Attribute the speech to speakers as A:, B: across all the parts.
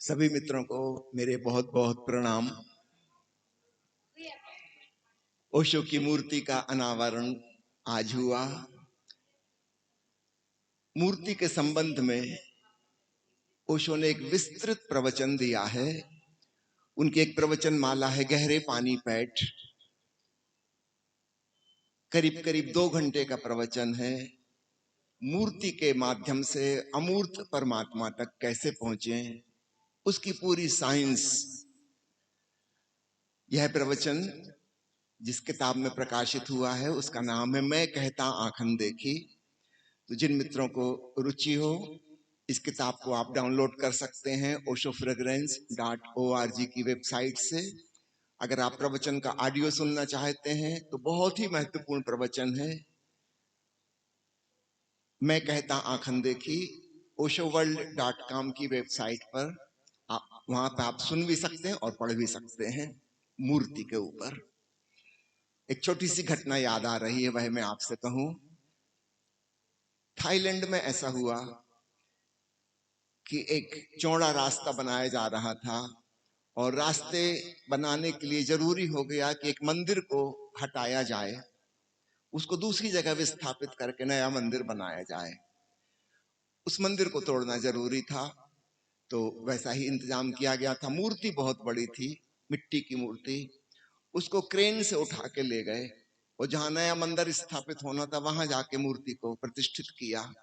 A: सभी मित्रों को मेरे बहुत बहुत प्रणाम। ओशो की मूर्ति का अनावरण आज हुआ। मूर्ति के संबंध में ओशो ने एक विस्तृत प्रवचन दिया है। उनकी एक प्रवचन माला है गहरे पानी पैठ, करीब करीब 2 घंटे का प्रवचन है। मूर्ति के माध्यम से अमूर्त परमात्मा तक कैसे पहुंचे, उसकी पूरी साइंस। यह प्रवचन जिस किताब में प्रकाशित हुआ है उसका नाम है मैं कहता आंखन देखी। तो जिन मित्रों को रुचि हो इस किताब को आप डाउनलोड कर सकते हैं oshofragrance.org की वेबसाइट से। अगर आप प्रवचन का ऑडियो सुनना चाहते हैं तो बहुत ही महत्वपूर्ण प्रवचन है। मैं कहता आंखन देखी oshoworld.com की वेबसाइट पर वहां पर आप सुन भी सकते हैं और पढ़ भी सकते हैं। मूर्ति के ऊपर एक छोटी सी घटना याद आ रही है, वह मैं आपसे कहूं। थाईलैंड में ऐसा हुआ कि एक चौड़ा रास्ता बनाया जा रहा था और रास्ते बनाने के लिए जरूरी हो गया कि एक मंदिर को हटाया जाए, उसको दूसरी जगह विस्थापित करके नया मंदिर बनाया जाए। उस मंदिर को तोड़ना जरूरी था, तो वैसा ही इंतजाम किया गया था। मूर्ति बहुत बड़ी थी, मिट्टी की मूर्ति। उसको क्रेन से उठा के ले गए और जहां नया मंदिर स्थापित होना था वहां जाके मूर्ति को प्रतिष्ठित किया।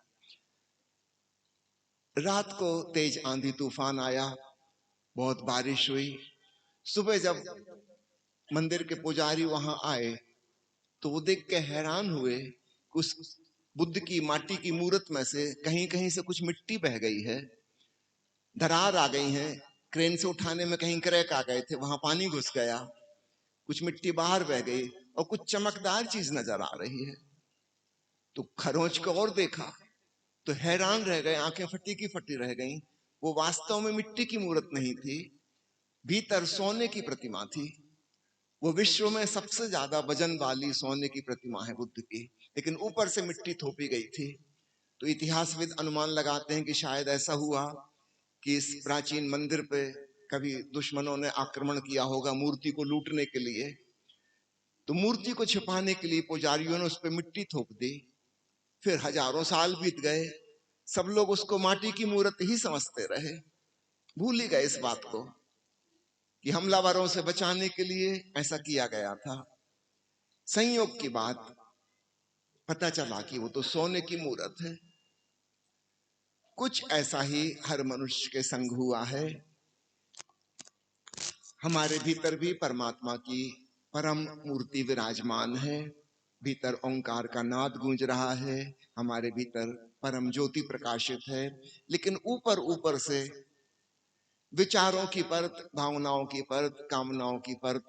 A: रात को तेज आंधी तूफान आया, बहुत बारिश हुई। सुबह जब मंदिर के पुजारी वहां आए तो वो देख के हैरान हुए कि उस बुद्ध की माटी की मूर्त में से कहीं कहीं से कुछ मिट्टी बह गई है, दरार आ गई है। क्रेन से उठाने में कहीं क्रैक आ गए थे, वहां पानी घुस गया, कुछ मिट्टी बाहर बह गई और कुछ चमकदार चीज नजर आ रही है। तो खरोंच को और देखा तो हैरान रह गए, आंखें फटी की फटी रह गईं। वो वास्तव में मिट्टी की मूर्त नहीं थी, भीतर सोने की प्रतिमा थी। वो विश्व में सबसे ज्यादा वजन वाली सोने की प्रतिमा है बुद्ध की, लेकिन ऊपर से मिट्टी थोपी गई थी। तो इतिहासविद अनुमान लगाते हैं कि शायद ऐसा हुआ कि इस प्राचीन मंदिर पे कभी दुश्मनों ने आक्रमण किया होगा मूर्ति को लूटने के लिए। तो मूर्ति को छिपाने के लिए पुजारियों ने उस पर मिट्टी थोप दी। फिर हजारों साल बीत गए, सब लोग उसको माटी की मूर्त ही समझते रहे, भूल ही गए इस बात को कि हमलावरों से बचाने के लिए ऐसा किया गया था। संयोग की बात, पता चला कि वो तो सोने की मूर्त है। कुछ ऐसा ही हर मनुष्य के संग हुआ है। हमारे भीतर भी परमात्मा की परम मूर्ति विराजमान है, भीतर ओंकार का नाद गूंज रहा है, हमारे भीतर परम ज्योति प्रकाशित है। लेकिन ऊपर ऊपर से विचारों की परत, भावनाओं की परत, कामनाओं की परत,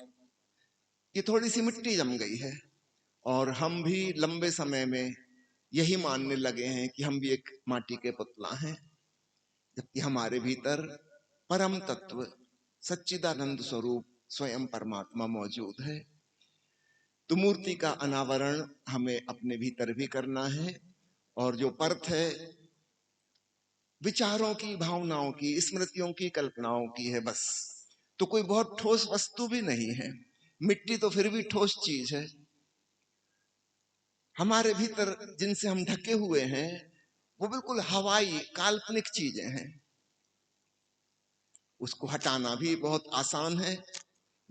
A: ये थोड़ी सी मिट्टी जम गई है। और हम भी लंबे समय में यही मानने लगे हैं कि हम भी एक माटी के पुतला हैं, जबकि हमारे भीतर परम तत्व सच्चिदानंद स्वरूप स्वयं परमात्मा मौजूद है। तो मूर्ति का अनावरण हमें अपने भीतर भी करना है, और जो परत है विचारों की, भावनाओं की, स्मृतियों की, कल्पनाओं की है बस। तो कोई बहुत ठोस वस्तु भी नहीं है, मिट्टी तो फिर भी ठोस चीज है। हमारे भीतर जिनसे हम ढके हुए हैं वो बिल्कुल हवाई काल्पनिक चीजें हैं। उसको हटाना भी बहुत आसान है।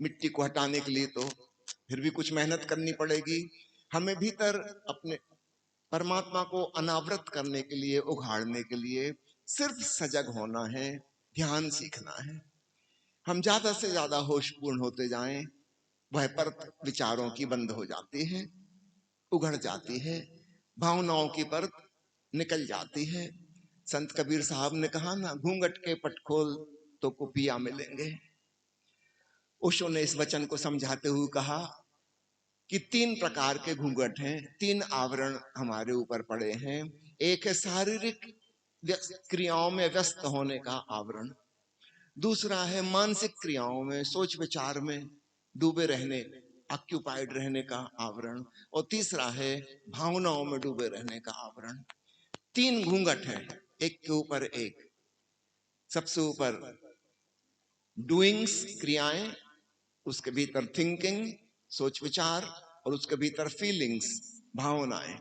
A: मिट्टी को हटाने के लिए तो फिर भी कुछ मेहनत करनी पड़ेगी। हमें भीतर अपने परमात्मा को अनावृत करने के लिए, उघाड़ने के लिए सिर्फ सजग होना है, ध्यान सीखना है। हम ज्यादा से ज्यादा होशपूर्ण होते जाएं, वह परत विचारों की बंद हो जाती है, उघड़ जाती है, भावनाओं की परत निकल जाती है। संत कबीर साहब ने कहा ना, घूंघट के पट खोल तो कुपिया मिलेंगे। ओशो ने इस वचन को समझाते हुए कहा कि 3 प्रकार के घूंघट हैं, 3 आवरण हमारे ऊपर पड़े हैं। एक है शारीरिक क्रियाओं में व्यस्त होने का आवरण, दूसरा है मानसिक क्रियाओं में, सोच विचार में डूबे रहने, ऑक्यूपाइड रहने का आवरण, और तीसरा है भावनाओं में डूबे रहने का आवरण। 3 घूंघट हैं, एक के ऊपर एक। सबसे ऊपर डूइंग्स क्रियाएं, उसके भीतर थिंकिंग सोच विचार, और उसके भीतर फीलिंग्स भावनाएं।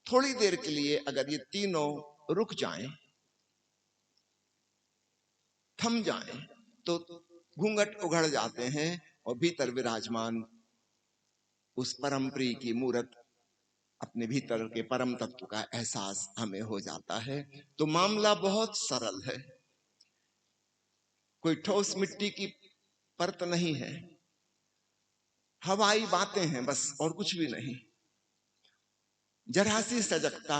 A: थोड़ी देर के लिए अगर ये तीनों रुक जाएं, थम जाएं, तो घूंघट उघड़ जाते हैं और भीतर विराजमान उस परम प्रिय की मूर्त, अपने भीतर के परम तत्व का एहसास हमें हो जाता है। तो मामला बहुत सरल है, कोई ठोस मिट्टी की परत नहीं है, हवाई बातें हैं बस, और कुछ भी नहीं। जरा सी सजगता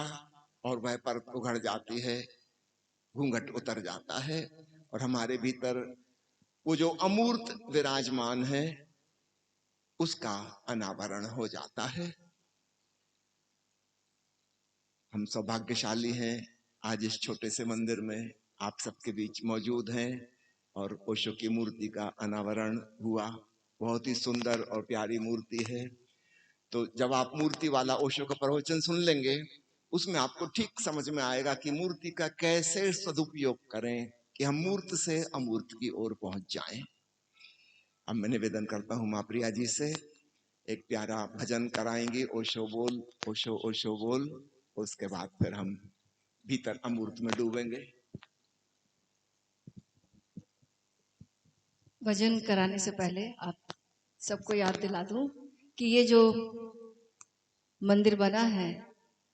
A: और वह परत उघड़ जाती है, घूंघट उतर जाता है, और हमारे भीतर वो जो अमूर्त विराजमान है उसका अनावरण हो जाता है। हम सौभाग्यशाली हैं, आज इस छोटे से मंदिर में आप सबके बीच मौजूद हैं और ओशो की मूर्ति का अनावरण हुआ। बहुत ही सुंदर और प्यारी मूर्ति है। तो जब आप मूर्ति वाला ओशो का प्रवचन सुन लेंगे, उसमें आपको ठीक समझ में आएगा कि मूर्ति का कैसे सदुपयोग करें कि हम मूर्त से अमूर्त की ओर पहुंच जाएं। अब मैं निवेदन करता हूं माँ प्रिया जी से, एक प्यारा भजन कराएंगी, ओशो बोल ओशो ओशो बोल। उसके बाद फिर हम भीतर अमूर्त में डूबेंगे।
B: भजन कराने से पहले आप सबको याद दिला दूं कि ये जो मंदिर बना है,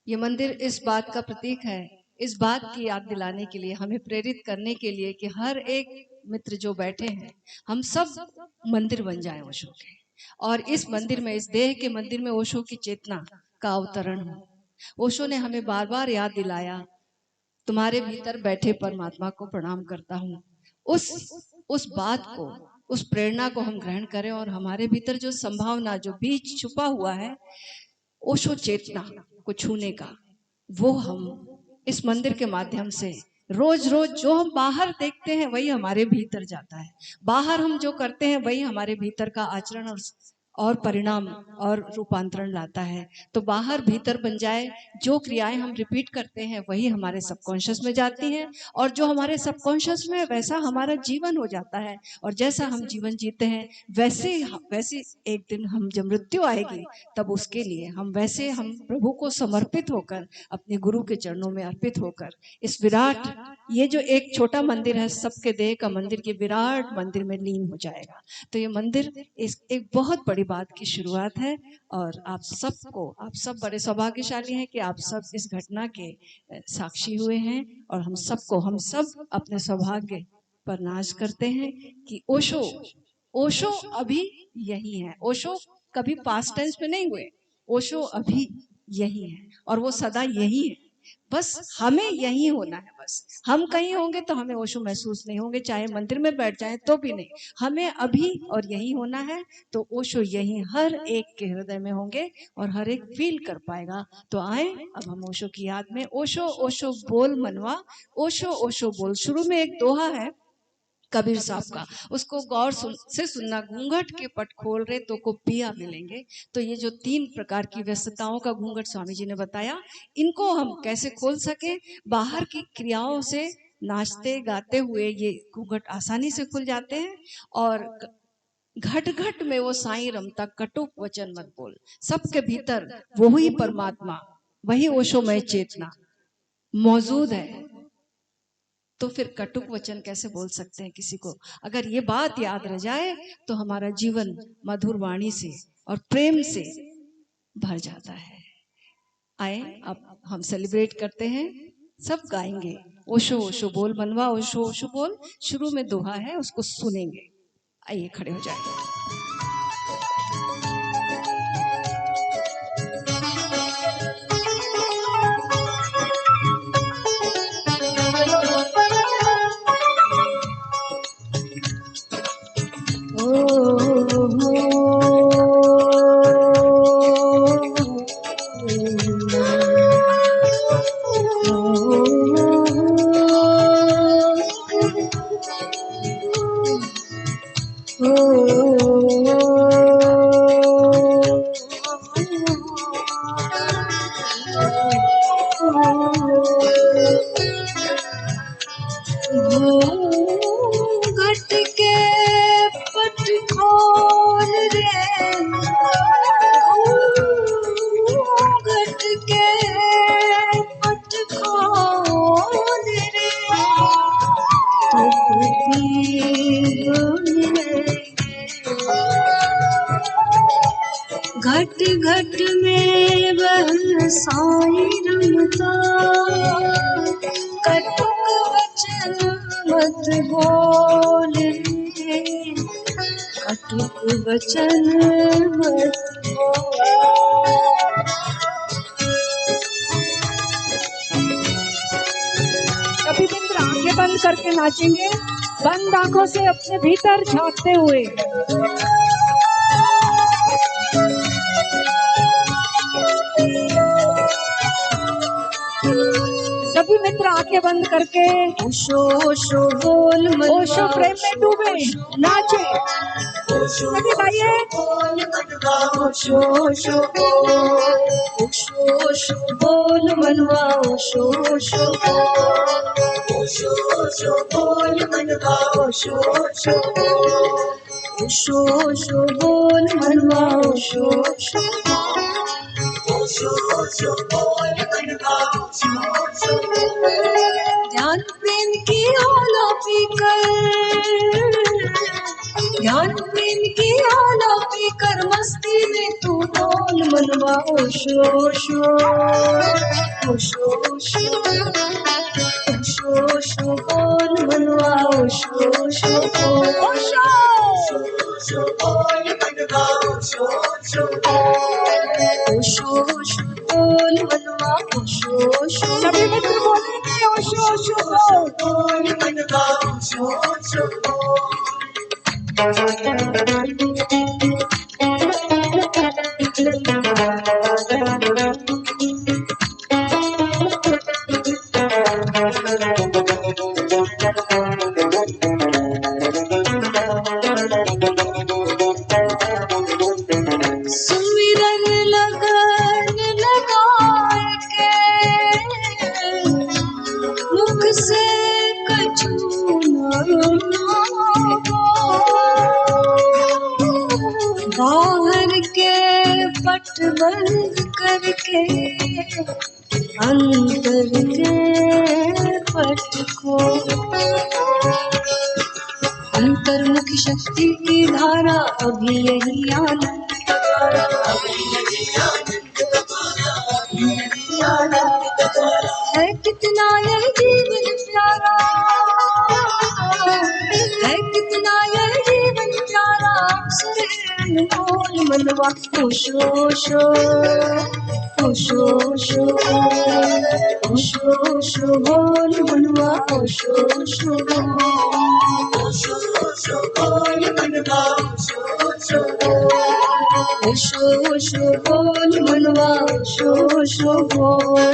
B: ये मंदिर इस बात का प्रतीक है, इस बात की याद दिलाने के लिए, हमें प्रेरित करने के लिए कि हर एक मित्र जो बैठे हैं, हम सब मंदिर बन जाएं ओशो के, और इस मंदिर में, इस देह के मंदिर में ओशो की चेतना का अवतरण हो। ओशो ने हमें बार बार याद दिलाया, तुम्हारे भीतर बैठे परमात्मा को प्रणाम करता हूँ। उस बात को, उस प्रेरणा को हम ग्रहण करें, और हमारे भीतर जो संभावना, जो बीज छुपा हुआ है ओशो चेतना को छूने का, वो हम इस मंदिर के माध्यम से रोज रोज जो हम बाहर देखते हैं वही हमारे भीतर जाता है। बाहर हम जो करते हैं वही हमारे भीतर का आचरण और परिणाम और रूपांतरण लाता है। तो बाहर भीतर बन जाए, जो क्रियाएं हम रिपीट करते हैं वही हमारे सबकॉन्शियस में जाती हैं, और जो हमारे सबकॉन्शियस में वैसा हमारा जीवन हो जाता है, और जैसा हम जीवन जीते हैं वैसे वैसे एक दिन हम जब मृत्यु आएगी तब उसके लिए हम वैसे, हम प्रभु को समर्पित होकर, अपने गुरु के चरणों में अर्पित होकर, इस विराट, ये जो एक छोटा मंदिर है सबके देह का मंदिर, के विराट मंदिर में लीन हो जाएगा। तो ये मंदिर एक बहुत बड़ी बात की शुरुआत है, और आप सबको, आप सब बड़े सौभाग्यशाली हैं कि आप सब इस घटना के साक्षी हुए हैं, और हम सबको, हम सब अपने सौभाग्य पर नाज करते हैं कि ओशो, ओशो अभी यही है। ओशो कभी पास्ट टेंस में नहीं हुए, ओशो अभी यही है, और वो सदा यही है। बस हमें यही होना है। बस हम कहीं होंगे तो हमें ओशो महसूस नहीं होंगे, चाहे मंदिर में बैठ जाए तो भी नहीं, हमें अभी और यही होना है। तो ओशो यही हर एक के हृदय में होंगे और हर एक फील कर पाएगा। तो आए अब हम ओशो की याद में, ओशो ओशो बोल मनवा, ओशो ओशो बोल। शुरू में एक दोहा है कबीर साहब का, उसको गौर से सुनना, घूंघट के पट खोल रहे तो को पिया मिलेंगे। तो ये जो 3 प्रकार की व्यस्तताओं का घूंघट स्वामी जी ने बताया, इनको हम कैसे खोल सके, बाहर की क्रियाओं से नाचते गाते हुए ये घूंघट आसानी से खुल जाते हैं। और घट घट में वो साईं रमता, कटुक वचन मत बोल। सबके भीतर वही परमात्मा, वही ओशोमय चेतना मौजूद है, तो फिर कटुक वचन कैसे बोल सकते हैं किसी को। अगर ये बात याद रह जाए तो हमारा जीवन मधुर वाणी से और प्रेम से भर जाता है। आए अब हम सेलिब्रेट करते हैं, सब गाएंगे ओशो ओशो बोल मनवा, ओशो ओशो बोल। शुरू में दोहा है, उसको सुनेंगे। आइए खड़े हो जाए। घूंघट के बोल रे, कटुक वचन मत बोल। सभी मित्र आंखें बंद करके नाचेंगे, बंद आंखों से अपने भीतर झांकते हुए। सभी मित्र आंखें बंद करके ओशो ओशो बोल मनवा, ओशो प्रेम में डूबे नाचे। सभी गाइए ओशो ओशो बोल, ओशो ओशो बोल मनवा, ओशो ओशो बोल, ओशो ओशो बोल मनवा, ओशो ओशो बोल, ओशो ओशो बोल मनवा, ओशो ओशो बोल, ओशो ओशो बोल मनवा, ओशो ओशो बोल। ध्यान प्रेम की आला पीकर, ध्यान प्रेम की आला पीकर मस्ती में तू डोल मनवा, ओशो ओशो, ओशो ओशो, ओशो ओशो बोल मनवा, ओशो ओशो बोल, ओशो ओशो बोल मनवा, ओशो ओशो बोल, ओशो ओशो बोल मनवा, ओशो ओशो। सभी मित्र बोलेंगे ओशो ओशो बोल मनवा, ओशो ओशो बोल। सुमिरन लगन लगाए के मुख से कछु बाहर के पट बंद करके अंतर के पट को, अंतर्मुखी शक्ति की धारा अभी यही आनंद का धारा, अभी यही आनंद का धारा, अभी यही आनंद का धारा है। कितना यह जीवन प्यारा है, कितना यह जीवन प्यारा, अक्सर अनमोल मनवा, ओशो ओशो, ओशो ओशो, ओशो ओशो बोल मनवा, ओशो ओशो बोल, ओशो ओशो बोल मनवा, ओशो ओशो बोल, ओशो ओशो बोल मनवा, ओशो ओशो बोल।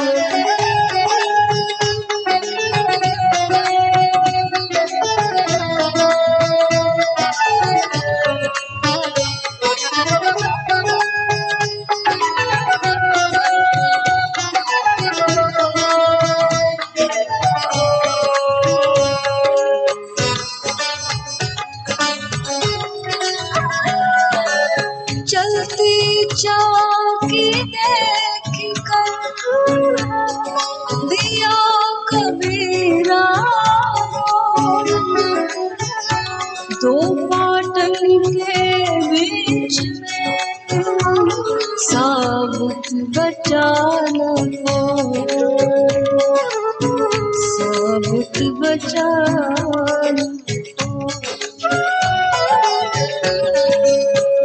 B: चलती चौकी देख कर दिया कबीरा, दो पाटन के बीच में साबुत बचाना हो, साबुत बचाना हो।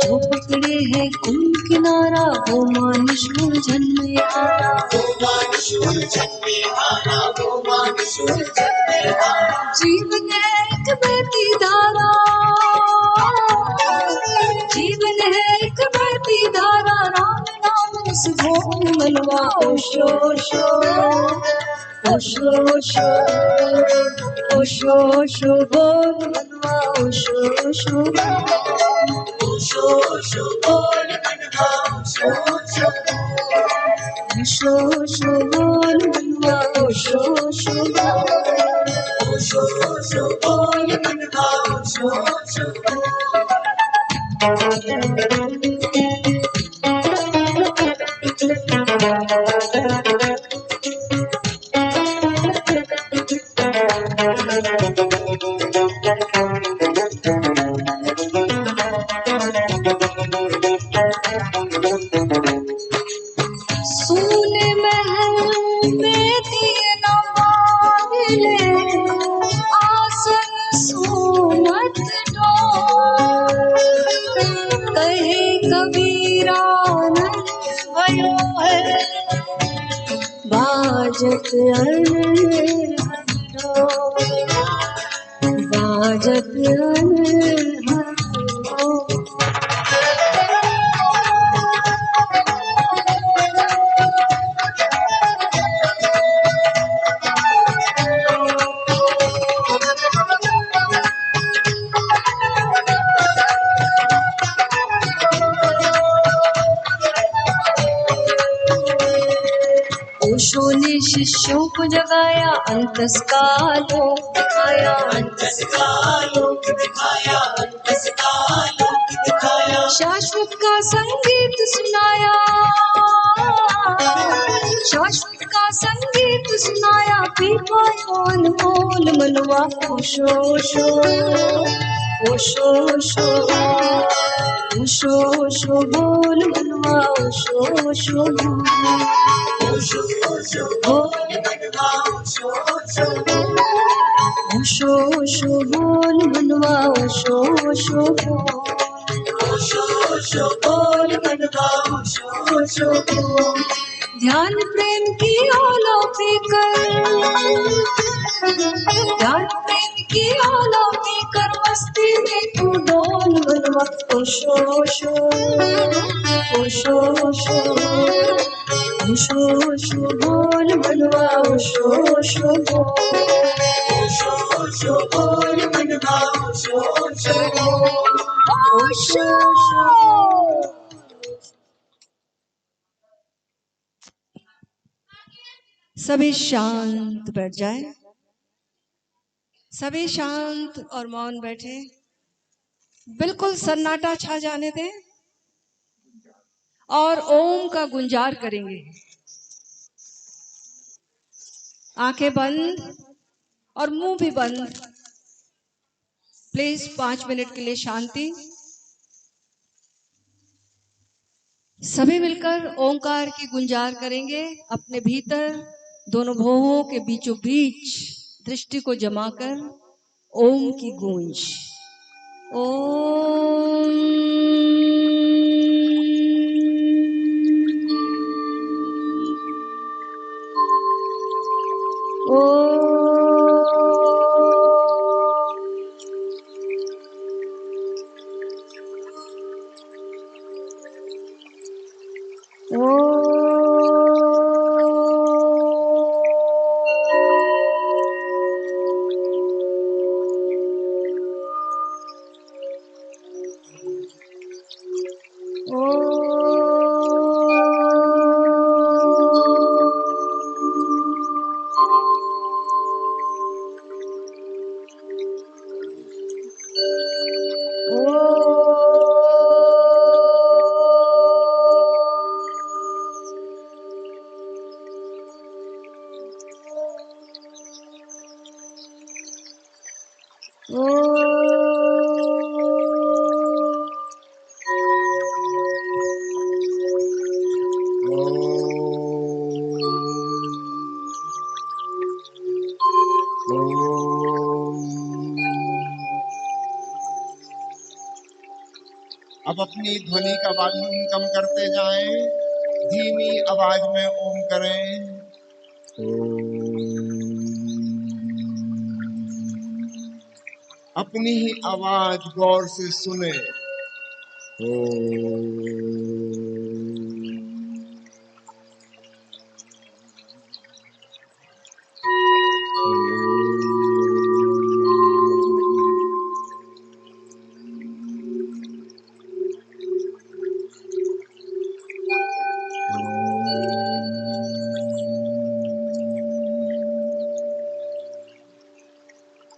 B: वो पकड़े है कुल किनारा, वो मानुष उलझन में हारा, वो मानुष उलझन में हारा, वो मानुष उलझन में हारा। जीवन है एक बहती धारा, जीवन है एक बहती धारा, राम नाम रस घोल मनवा, ओशो ओशो, ओशो ओशो, ओशो ओशो बोल मनवा, ओशो ओशो, ओशो ओशो बोल मनवा, ओशो ओशो, ओशो ओशो बोल मनवा, ओशो ओशो, ओशो ओशो बोल मनवा, ओशो ओशो। सोने महल में दिए न मांगले, आसन कहे कबीरा नर भयो है बाजत अनहरो बाजत अनहरो ओशो ने शिष्यों को जगाया अंतस का लोक दिखाया अंतस का लोक दिखाया अंतस का लोक दिखाया शाश्वत का संगीत सुनाया शाश्वत का संगीत सुनाया पी पायो अनमोल मनवा ओशो ओशो ओशो ओशो ओशो ओशो बोल मनवा ओशो ओशो ओशो ओशो बोल मनवा ओशो ओशो ओशो ओशो बोल मनवा ओशो ओशो ओशो ओशो बोल मनवा ओशो ओशो ध्यान प्रेम की ओलो पीकर ध्यान प्रेम की ओलो पीकर मस्ती में तू डोल मनवा ओशो ओशो ओशो ओशो ओशो ओशो बोल मनवा ओशो ओशो ओशो ओशो बोल मनवा ओशो ओशो ओशो ओशो। सभी शांत बैठ जाए सभी शांत और मौन बैठे बिल्कुल सन्नाटा छा जाने दें और ओम का गुंजार करेंगे आंखें बंद और मुंह भी बंद प्लीज 5 मिनट के लिए शांति सभी मिलकर ओंकार की गुंजार करेंगे अपने भीतर दोनों भौहों के बीचों बीच दृष्टि को जमाकर ओम की गूंज ओम
A: अब अपनी ध्वनि का वॉल्यूम कम करते जाएं, धीमी आवाज में ओम करें। अपनी ही आवाज गौर से सुने।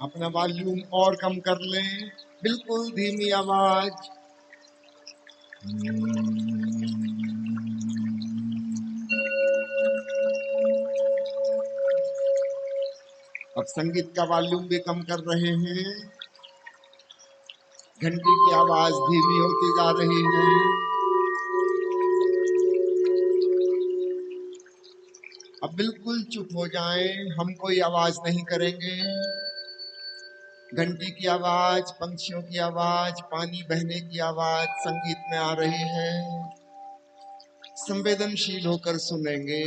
A: अपना वॉल्यूम और कम कर लें, बिल्कुल धीमी आवाज। अब संगीत का वॉल्यूम भी कम कर रहे हैं, घंटी की आवाज धीमी होती जा रही है। अब बिल्कुल चुप हो जाएं, हम कोई आवाज नहीं करेंगे। घंटी की आवाज, पंछियों की आवाज, पानी बहने की आवाज संगीत में आ रही है। संवेदनशील होकर सुनेंगे।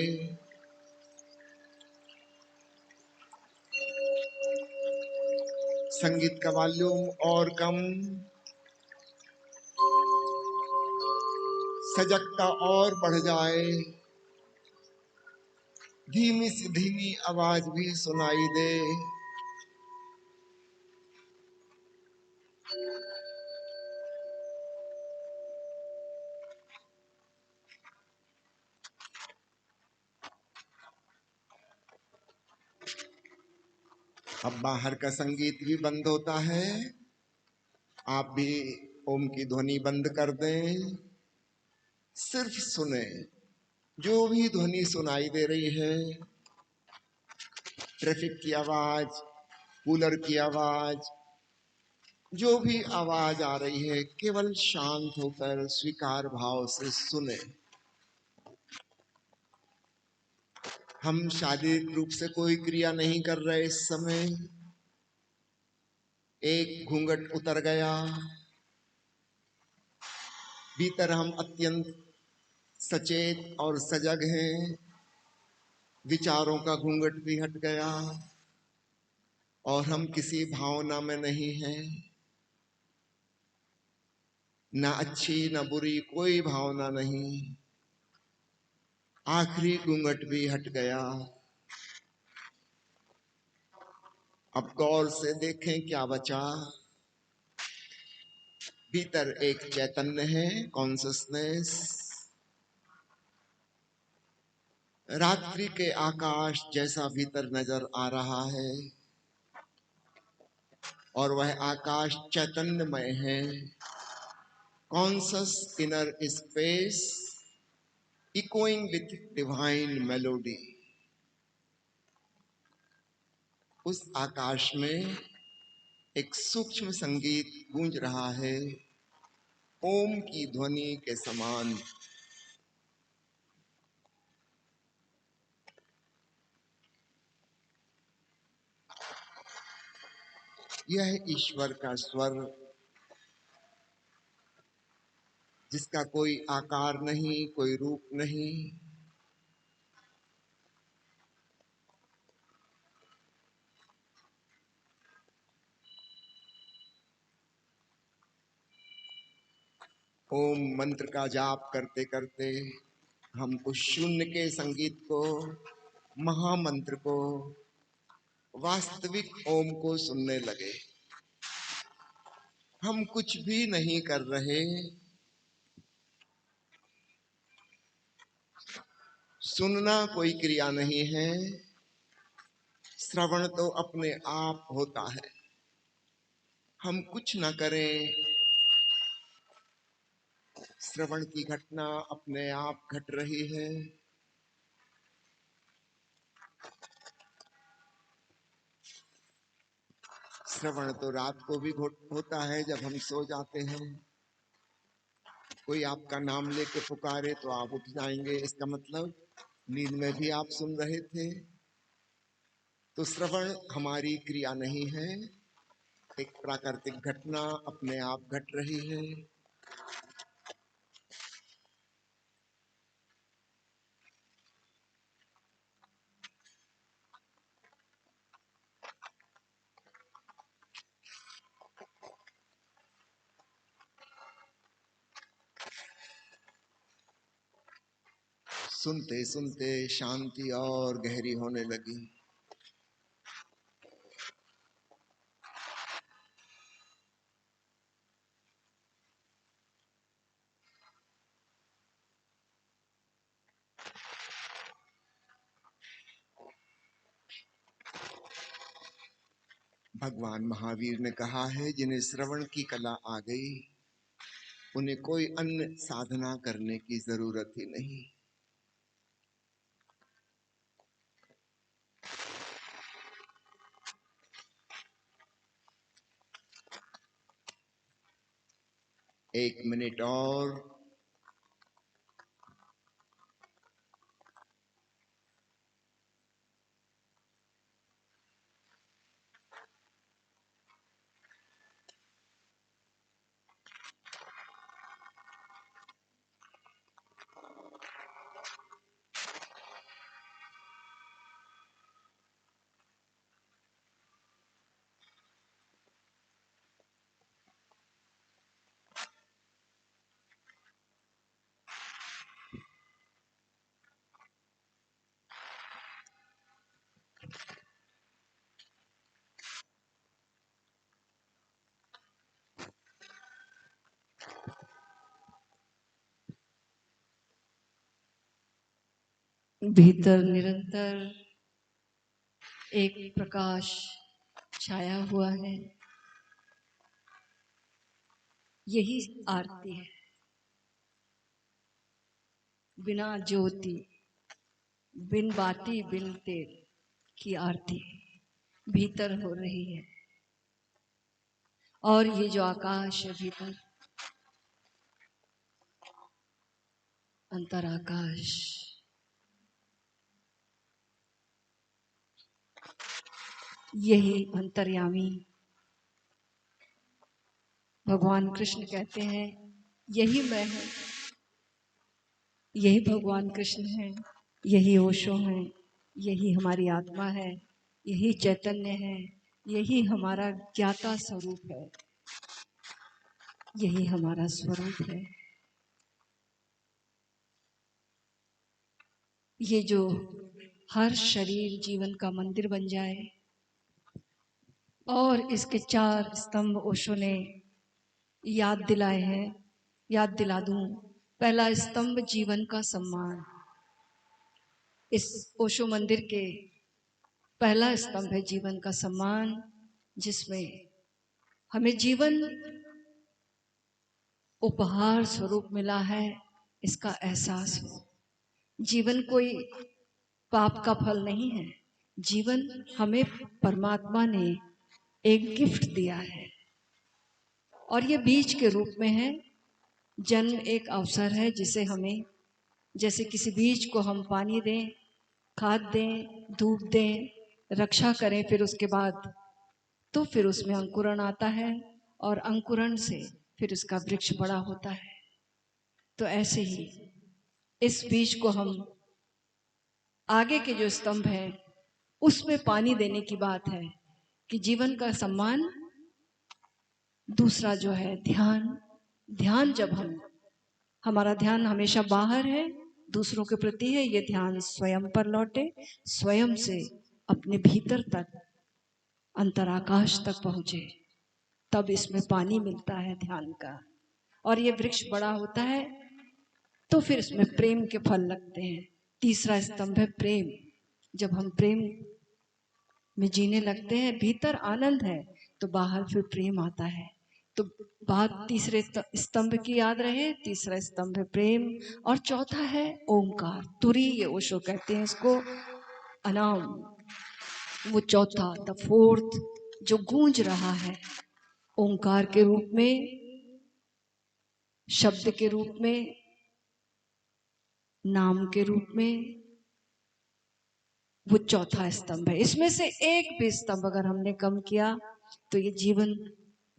A: संगीत का वॉल्यूम और कम, सजगता और बढ़ जाए। धीमी सी धीमी आवाज भी सुनाई दे। अब बाहर का संगीत भी बंद होता है। आप भी ओम की ध्वनि बंद कर दें। सिर्फ सुने जो भी ध्वनि सुनाई दे रही है। ट्रैफिक की आवाज, कूलर की आवाज, जो भी आवाज आ रही है केवल शांत होकर स्वीकार भाव से सुने। हम शारीरिक रूप से कोई क्रिया नहीं कर रहे इस समय। एक घूंघट उतर गया। भीतर हम अत्यंत सचेत और सजग हैं। विचारों का घूंघट भी हट गया और हम किसी भावना में नहीं हैं। ना अच्छी ना बुरी कोई भावना नहीं। आखिरी घूंघट भी हट गया। अब गौर से देखें क्या बचा। भीतर एक चैतन्य है, कॉन्शसनेस। रात्रि के आकाश जैसा भीतर नजर आ रहा है और वह आकाश चैतन्यमय है। Conscious inner space echoing with divine melody. उस आकाश में एक सूक्ष्म संगीत गूंज रहा है, ओम की ध्वनि के समान। यह ईश्वर का स्वर, जिसका कोई आकार नहीं, कोई रूप नहीं। ओम मंत्र का जाप करते करते हम उस शून्य के संगीत को, महामंत्र को, वास्तविक ओम को सुनने लगे। हम कुछ भी नहीं कर रहे। सुनना कोई क्रिया नहीं है। श्रवण तो अपने आप होता है। हम कुछ न करें, श्रवण की घटना अपने आप घट रही है। श्रवण तो रात को भी होता है जब हम सो जाते हैं। कोई आपका नाम लेके पुकारे तो आप उठ जाएंगे, इसका मतलब नींद में भी आप सुन रहे थे। तो श्रवण हमारी क्रिया नहीं है, एक प्राकृतिक घटना अपने आप घट रही है। सुनते सुनते शांति और गहरी होने लगी। भगवान महावीर ने कहा है, जिन्हें श्रवण की कला आ गई उन्हें कोई अन्य साधना करने की जरूरत ही नहीं। एक मिनट और।
B: भीतर निरंतर एक प्रकाश छाया हुआ है। यही आरती है। बिना ज्योति, बिन बाती, बिन तेल की आरती भीतर हो रही है। और ये जो आकाश है भीतर, अंतराकाश, यही अंतर्यामी भगवान कृष्ण कहते हैं, यही मैं हूं, यही भगवान कृष्ण है, यही ओशो है, यही हमारी आत्मा है, यही चैतन्य है, यही हमारा ज्ञाता स्वरूप है, यही हमारा स्वरूप है। ये जो हर शरीर जीवन का मंदिर बन जाए और इसके 4 स्तंभ ओशो ने याद दिलाए हैं, याद दिला दूं। पहला स्तंभ जीवन का सम्मान। इस ओशो मंदिर के पहला स्तंभ है जीवन का सम्मान, जिसमें हमें जीवन उपहार स्वरूप मिला है, इसका एहसास हो। जीवन कोई पाप का फल नहीं है। जीवन हमें परमात्मा ने एक गिफ्ट दिया है और ये बीज के रूप में है। जन्म एक अवसर है जिसे हमें, जैसे किसी बीज को हम पानी दें, खाद दें, धूप दें, रक्षा करें, फिर उसके बाद तो फिर उसमें अंकुरण आता है और अंकुरण से फिर उसका वृक्ष बड़ा होता है। तो ऐसे ही इस बीज को हम आगे के जो स्तंभ है उसमें पानी देने की बात है कि जीवन का सम्मान। दूसरा जो है ध्यान। ध्यान जब हमारा ध्यान हमेशा बाहर है, दूसरों के प्रति है, ये ध्यान स्वयं पर लौटे, स्वयं से अपने भीतर तक, अंतराकाश तक पहुंचे, तब इसमें पानी मिलता है ध्यान का। और ये वृक्ष बड़ा होता है तो फिर इसमें प्रेम के फल लगते हैं। तीसरा स्तंभ है प्रेम। जब हम प्रेम में जीने लगते हैं, भीतर आनंद है तो बाहर फिर प्रेम आता है। तो बात तीसरे स्तंभ की याद रहे। तीसरा स्तंभ है प्रेम और चौथा है ओंकार, तुरी, ये ओशो कहते हैं इसको, अनाम, वो चौथा, द फोर्थ, जो गूंज रहा है ओंकार के रूप में, शब्द के रूप में, नाम के रूप में, वो चौथा स्तंभ है। इसमें से एक भी स्तंभ अगर हमने कम किया तो ये जीवन,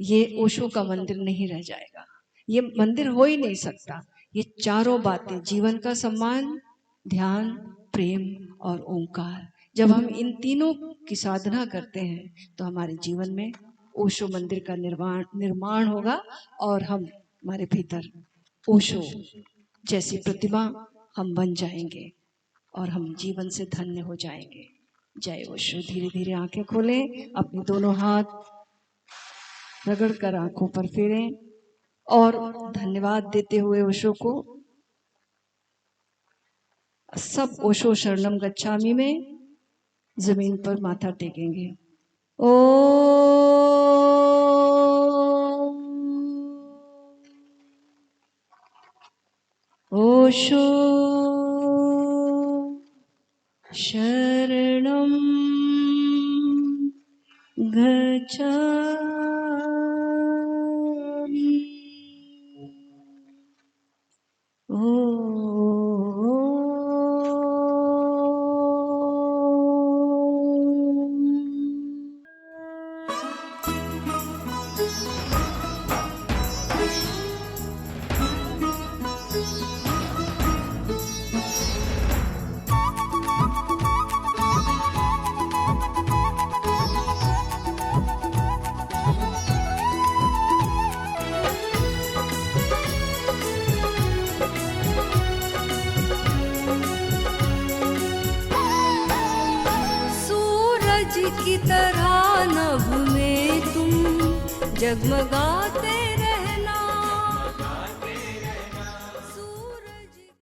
B: ये ओशो का मंदिर नहीं रह जाएगा, ये मंदिर हो ही नहीं सकता। ये चारों बातें, जीवन का सम्मान, ध्यान, प्रेम और ओंकार, जब हम इन तीनों की साधना करते हैं तो हमारे जीवन में ओशो मंदिर का निर्माण होगा और हमारे भीतर ओशो जैसी प्रतिमा हम बन जाएंगे और हम जीवन से धन्य हो जाएंगे। जय ओशो। धीरे धीरे आंखें खोलें, अपने दोनों हाथ रगड़ कर आंखों पर फेरें और धन्यवाद देते हुए ओशो को, सब ओशो शरणम गच्छामि में जमीन पर माथा टेकेंगे। ओ ओशो शरणं गच्छामि। सूरज की तरह नभ में तुम जगमगाते